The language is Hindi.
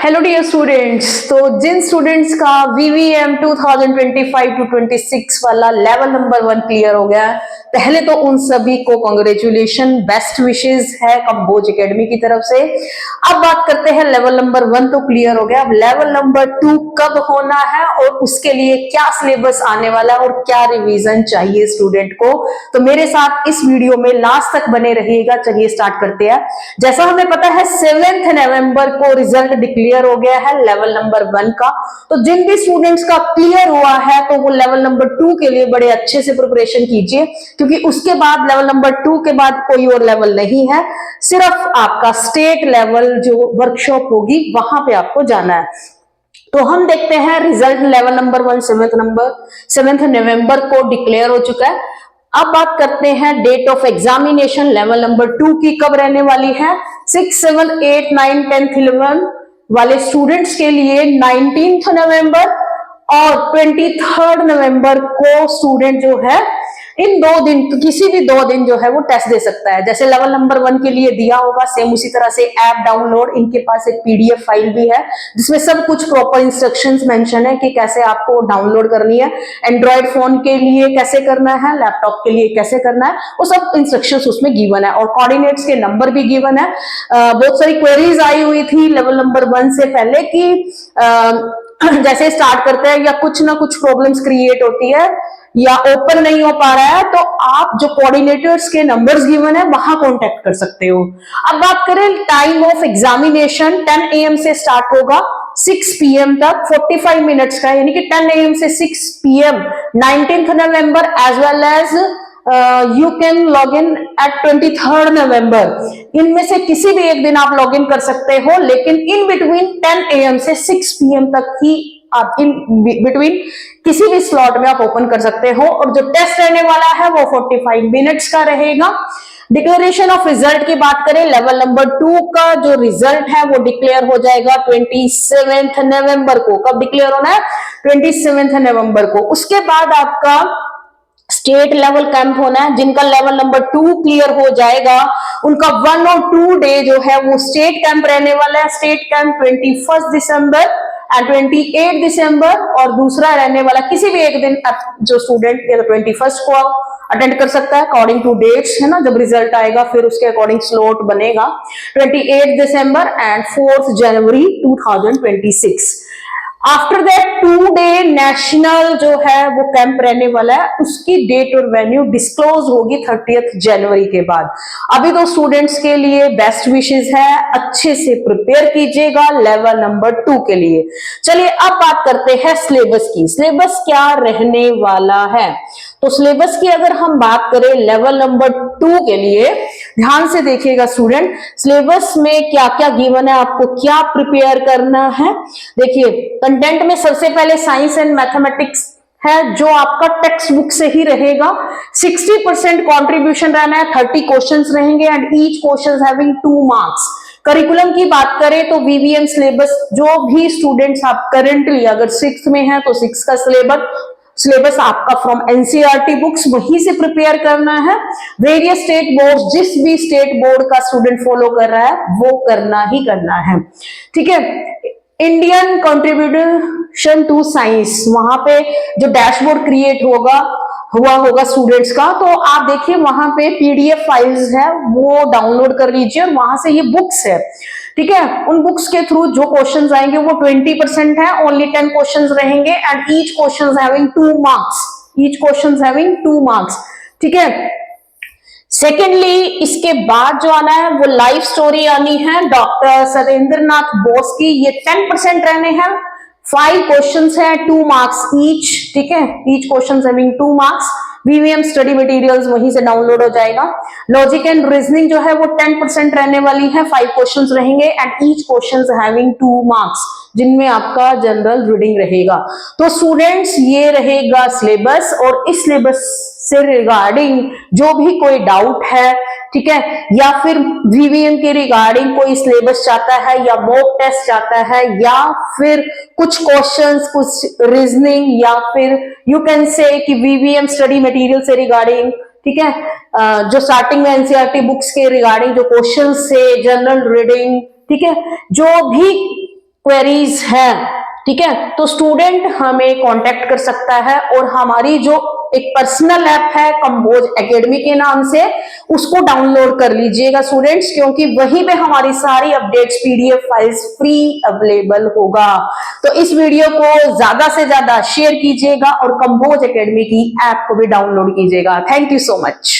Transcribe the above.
Hello dear students. तो जिन स्टूडेंट्स का VVM 2025 टू 26 वाला लेवल नंबर 1 क्लियर हो गया है, पहले तो उन सभी को कांग्रेचुलेशन, बेस्ट विशेस है कंबोज एकेडमी की तरफ से। अब बात करते हैं लेवल नंबर 1 तो क्लियर हो गया, अब लेवल नंबर 2 कब होना है और उसके लिए क्या सिलेबस आने वाला है और क्या रिवीजन चाहिए स्टूडेंट को। तो मेरे साथ इस वीडियो में लास्ट तक बने रहिएगा। चलिए स्टार्ट करते हैं। जैसा हमें पता है 7 नवंबर को रिजल्ट डिक्लेयर हो गया है लेवल नंबर 1 का। तो जिन भी स्टूडेंट्स का क्लियर हुआ है तो वो लेवल नंबर 2 के लिए बड़े अच्छे से प्रिपरेशन कीजिए, क्योंकि उसके बाद लेवल नंबर 2 के बाद कोई और लेवल नहीं है, सिर्फ आपका स्टेट लेवल जो वर्कशॉप होगी वहां पे आपको जाना है। तो हम देखते हैं रिजल्ट लेवल नंबर 1 7 नवंबर को डिक्लेयर हो चुका है। अब बात करते हैं date of examination level number 2 की कब रहने वाली है। 6, 7, 8, 9, 10, 11 वाले स्टूडेंट्स के लिए 19 नवंबर और 23 नवंबर को स्टूडेंट जो है इन 2 दिन, किसी भी 2 दिन जो है वो टेस्ट दे सकता है। जैसे लेवल नंबर 1 के लिए दिया होगा, सेम उसी तरह से ऐप डाउनलोड, इनके पास एक PDF फाइल भी है जिसमें सब कुछ प्रॉपर इंस्ट्रक्शंस मेंशन है कि कैसे आपको डाउनलोड करनी है, एंड्रॉइड फोन के लिए कैसे करना है, लैपटॉप के लिए कैसे करना है, वो सब इंस्ट्रक्शंस उसमें गिवन है और कोऑर्डिनेट्स के नंबर भी गिवन है। बहुत सारी क्वेरीज आई हुई थी लेवल नंबर 1 से पहले कि जैसे स्टार्ट करते हैं या कुछ ना कुछ प्रॉब्लम्स क्रिएट होती है या ओपन नहीं हो पा रहा है, तो आप जो कोऑर्डिनेटर्स के नंबर्स गिवन है वहां कांटेक्ट कर सकते हो। अब बात करें टाइम ऑफ एग्जामिनेशन, 10 AM से स्टार्ट होगा 6 PM तक, 45 मिनट्स का, यानी कि 10 AM से 6 PM 19 November as well as you can log in at 23 November. इनमें से किसी भी एक दिन आप लॉग इन कर सकते हो, लेकिन इन बिटवीन 10 AM से 6 PM तक ही आप इन बिटवीन किसी भी स्लॉट में आप ओपन कर सकते हो। और जो टेस्ट रहने वाला है वो 45 मिनट्स का रहेगा। डिक्लेरेशन ऑफ रिजल्ट की बात करें, लेवल नंबर 2 का जो रिजल्ट है वो डिक्लेयर हो जाएगा 27 नवंबर को। कब डिक्लेयर होना है? 27 नवंबर को। उसके बाद आपका स्टेट लेवल कैंप होना है। जिनका लेवल नंबर 2 क्लियर हो जाएगा उनका 1 और 2 डे जो है वो स्टेट कैंप रहने वाला है। स्टेट कैंप 21 दिसंबर एंड 28 दिसंबर, और दूसरा रहने वाला किसी भी एक दिन जो स्टूडेंट या 21 को अटेंड कर सकता है अकॉर्डिंग टू डेट्स, है ना, जब रिजल्ट आएगा फिर उसके अकॉर्डिंग स्लॉट बनेगा। 28 दिसंबर एंड 4 जनवरी 2026। आफ्टर दैट 2 डे नेशनल जो है वो कैंप रहने वाला है, उसकी डेट और वेन्यू डिस्क्लोज होगी 30 जनवरी के बाद। अभी तो स्टूडेंट्स के लिए बेस्ट विशेस है, अच्छे से प्रिपेयर कीजिएगा लेवल नंबर 2 के लिए। चलिए अब बात करते हैं सिलेबस की। सिलेबस क्या रहने वाला है? तो सिलेबस की अगर हम बात करें लेवल नंबर 2 के लिए, ध्यान से देखिएगा स्टूडेंट, सिलेबस में क्या क्या गिवन है, आपको क्या प्रिपेयर करना है। देखिए कंटेंट में सबसे पहले साइंस एंड मैथमेटिक्स है जो आपका टेक्स्ट बुक से ही रहेगा। 60% कॉन्ट्रीब्यूशन रहना है, 30 क्वेश्चंस रहेंगे and each question having 2 marks. Curriculum की बात करें तो VVM सिलेबस, जो भी स्टूडेंट्स आप करंटली अगर 6th में है तो 6 का सिलेबस आपका फ्रॉम NCERT बुक्स वहीं से प्रिपेयर करना है। वेरियस स्टेट बोर्ड, जिस भी स्टेट बोर्ड का स्टूडेंट फॉलो कर रहा है वो करना ही करना है, ठीक है। इंडियन कंट्रीब्यूशन टू साइंस, वहां पे जो डैशबोर्ड क्रिएट हुआ होगा स्टूडेंट्स का, तो आप देखिए वहां पे PDF फाइल्स है वो डाउनलोड कर लीजिए और वहां से ये बुक्स है, ठीक है। उन बुक्स के थ्रू जो क्वेश्चंस आएंगे वो 20% है, ओनली 10 क्वेश्चंस रहेंगे and each question having 2 marks, each question having 2 marks, ठीक है। सेकेंडली इसके बाद जो आना है वो लाइफ स्टोरी आनी है डॉक्टर सत्येंद्रनाथ बोस की, ये 10% रहने हैं। 5 क्वेश्चंस है, 2 मार्क्स ईच, ठीक है, each question having 2 marks. VVM study materials वहीं से डाउनलोड हो जाएगा। लॉजिक एंड रीजनिंग जो है वो 10% रहने वाली है, 5 क्वेश्चंस रहेंगे and each question having 2 marks, जिनमें आपका जनरल रीडिंग रहेगा। तो स्टूडेंट्स ये रहेगा सिलेबस, और इस सिलेबस से रिगार्डिंग जो भी कोई डाउट है, ठीक है, या फिर VVM के रिगार्डिंग कोई सिलेबस चाहता है या मॉक टेस्ट चाहता है या फिर कुछ क्वेश्चंस, कुछ रीजनिंग, या फिर यू कैन से कि VVM स्टडी मटेरियल से रिगार्डिंग, ठीक है, जो स्टार्टिंग में NCERT बुक्स के रिगार्डिंग जो क्वेश्चन से जनरल रीडिंग, ठीक है, जो भी क्वेरीज हैं, ठीक है, तो स्टूडेंट हमें कांटेक्ट कर सकता है और हमारी जो एक पर्सनल ऐप है कंबोज एकेडमी के नाम से, उसको डाउनलोड कर लीजिएगा स्टूडेंट्स, क्योंकि वहीं पे हमारी सारी updates PDF files free available होगा। तो इस वीडियो को ज्यादा से ज्यादा शेयर कीजिएगा और कंबोज एकेडमी की ऐप को भी डाउनलोड कीजिएगा। Thank you so much.